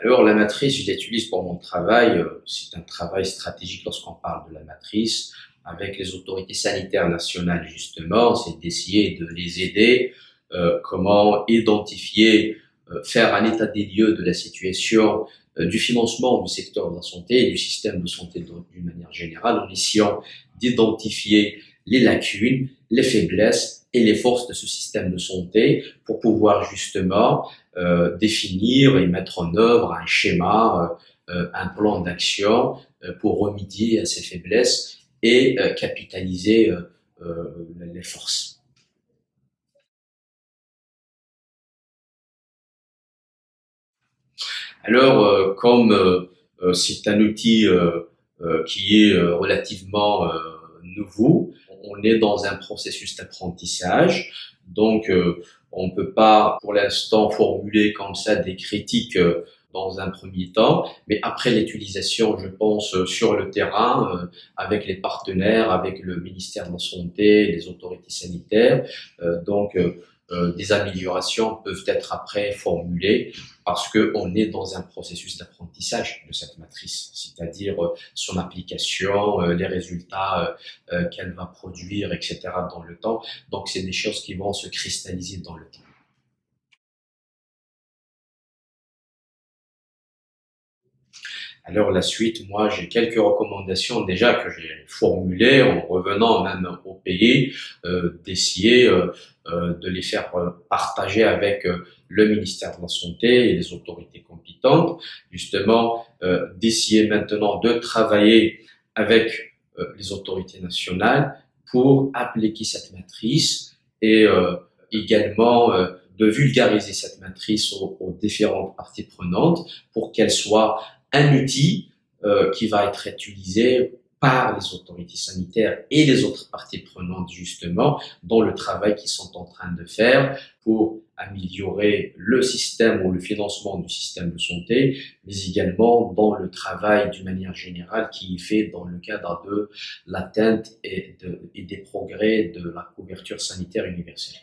Alors, la matrice, je l'utilise pour mon travail. C'est un travail stratégique lorsqu'on parle de la matrice. Avec les autorités sanitaires nationales, justement, c'est d'essayer de les aider, comment identifier, faire un état des lieux de la situation du financement du secteur de la santé et du système de santé d'une manière générale, en essayant d'identifier les lacunes, les faiblesses et les forces de ce système de santé pour pouvoir justement définir et mettre en œuvre un schéma, un plan d'action pour remédier à ces faiblesses et capitaliser les forces. Alors, comme c'est un outil qui est relativement nouveau, on est dans un processus d'apprentissage, donc on ne peut pas pour l'instant formuler comme ça des critiques dans un premier temps, mais après l'utilisation, je pense, sur le terrain, avec les partenaires, avec le ministère de la Santé, les autorités sanitaires, des améliorations peuvent être après formulées parce qu'on est dans un processus d'apprentissage de cette matrice, c'est-à-dire son application, les résultats qu'elle va produire, etc. dans le temps. Donc, c'est des choses qui vont se cristalliser dans le temps. Alors la suite, moi j'ai quelques recommandations déjà que j'ai formulées en revenant même au pays, d'essayer de les faire partager avec le ministère de la Santé et les autorités compétentes, justement d'essayer maintenant de travailler avec les autorités nationales pour appliquer cette matrice et également de vulgariser cette matrice aux différentes parties prenantes pour qu'elle soit un outil qui va être utilisé par les autorités sanitaires et les autres parties prenantes justement dans le travail qu'ils sont en train de faire pour améliorer le système ou le financement du système de santé, mais également dans le travail d'une manière générale qui est fait dans le cadre de l'atteinte et des progrès de la couverture sanitaire universelle.